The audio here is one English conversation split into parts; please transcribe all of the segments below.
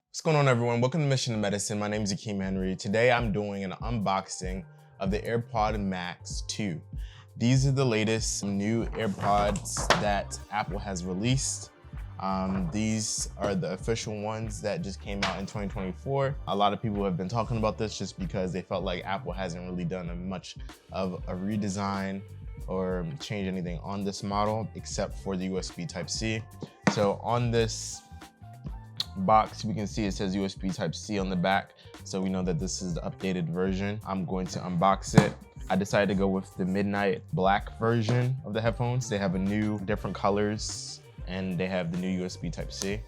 What's going on, everyone? Welcome to Mission to Medicine. My name is Akeem Henry. Today I'm doing an unboxing of the Airpods Max 2. These are the latest new AirPods that Apple has released. These are the official ones that just came out in 2024. A lot of people have been talking about this just because they felt like Apple hasn't really done much of a redesign or change anything on this model except for the USB Type-C. So on this box, we can see it says USB Type-C on the back, so we know that this is the updated version. I'm going to unbox it. I decided to go with the midnight black version of the headphones. They have a new different colors and they have the new USB Type-C.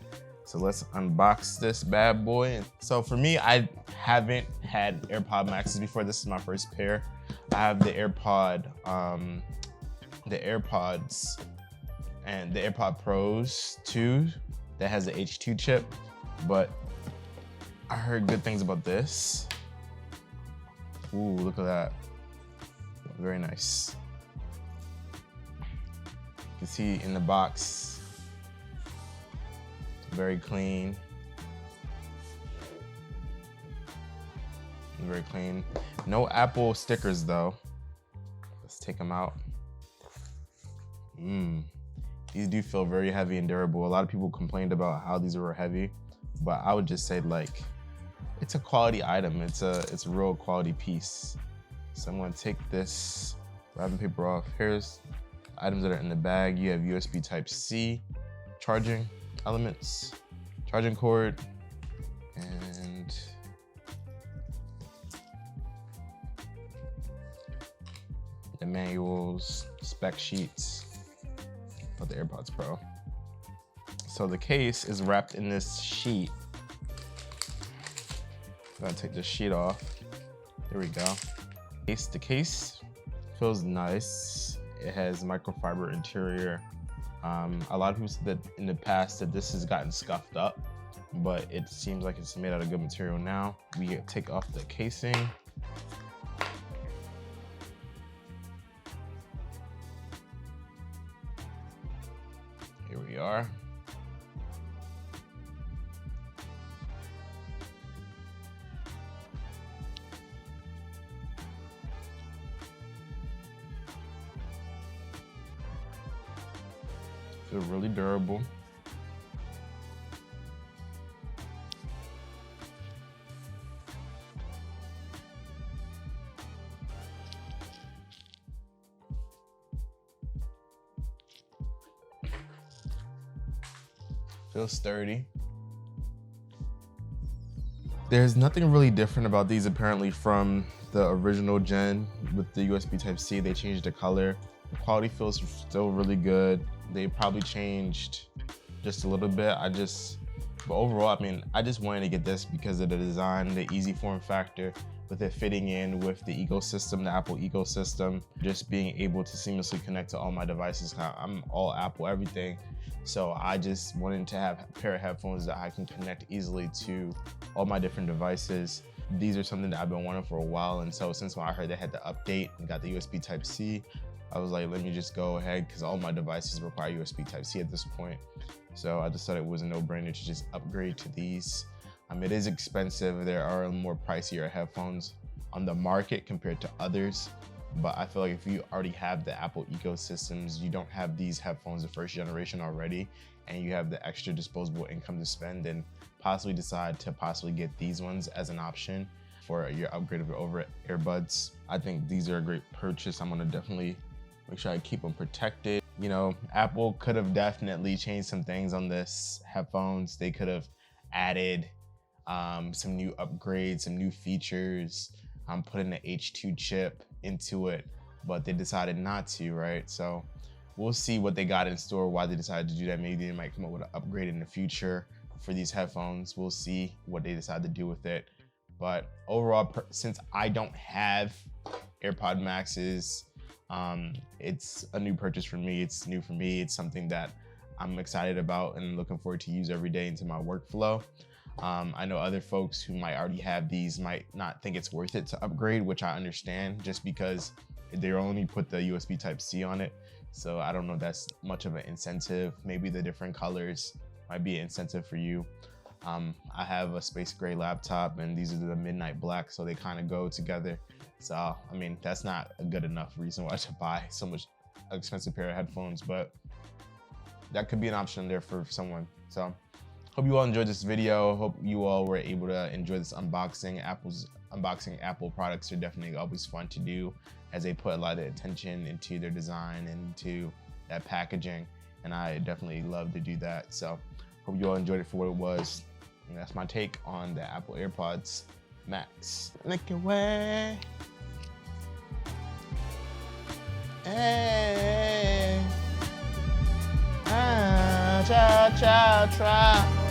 So let's unbox this bad boy. So for me, I haven't had AirPod Maxes before. This is my first pair. I have the AirPods and the AirPod Pros 2 that has the H2 chip, but I heard good things about this. Ooh, look at that. Very nice. You can see in the box, very clean. Very clean. No Apple stickers though. Let's take them out. These do feel very heavy and durable. A lot of people complained about how these were heavy, but I would just say, like, it's a quality item. It's a real quality piece. So I'm gonna take this wrapping paper off. Here's items that are in the bag. You have USB Type-C charging elements, charging cord, and the manuals, spec sheets of the AirPods Pro. So the case is wrapped in this sheet. I'm gonna take this sheet off. There we go. The case feels nice. It has microfiber interior. A lot of people said that in the past that this has gotten scuffed up, but it seems like it's made out of good material now. We take off the casing. Here we are. Feel really durable. Feels sturdy. There's nothing really different about these apparently from the original gen with the USB Type-C. They changed the color. The quality feels still really good. They probably changed just a little bit. But overall, I mean, I just wanted to get this because of the design, the easy form factor, with it fitting in with the ecosystem, the Apple ecosystem, just being able to seamlessly connect to all my devices. I'm all Apple everything. So I just wanted to have a pair of headphones that I can connect easily to all my different devices. These are something that I've been wanting for a while. And so since when I heard they had the update and got the USB Type-C, I was like, let me just go ahead, because all my devices require USB Type-C at this point. So I just thought it was a no-brainer to just upgrade to these. It is expensive. There are more pricier headphones on the market compared to others. But I feel like if you already have the Apple ecosystems, you don't have these headphones the first generation already, and you have the extra disposable income to spend, and possibly decide to get these ones as an option for your upgrade of your earbuds. I think these are a great purchase. I'm gonna definitely make sure I keep them protected. You know, Apple could have definitely changed some things on this headphones. They could have added some new upgrades, some new features, putting the H2 chip into it, but they decided not to, right? So we'll see what they got in store, why they decided to do that. Maybe they might come up with an upgrade in the future for these headphones. We'll see what they decide to do with it. But overall, since I don't have AirPod Maxes, it's a new purchase for me. It's new for me. It's something that I'm excited about and looking forward to use every day into my workflow. I know other folks who might already have these might not think it's worth it to upgrade, which I understand, just because they only put the USB Type-C on it. So I don't know if that's much of an incentive. Maybe the different colors might be an incentive for you. I have a space gray laptop, and these are the midnight black, so they kind of go together. So, I mean, that's not a good enough reason why to buy so much expensive pair of headphones, but that could be an option there for someone. So, hope you all enjoyed this video. Hope you all were able to enjoy this unboxing. Unboxing Apple products are definitely always fun to do, as they put a lot of attention into their design and into that packaging, and I definitely love to do that. So, hope you all enjoyed it for what it was. And that's my take on the Apple Airpods Max. Look away. Hey. Ah, cha cha cha.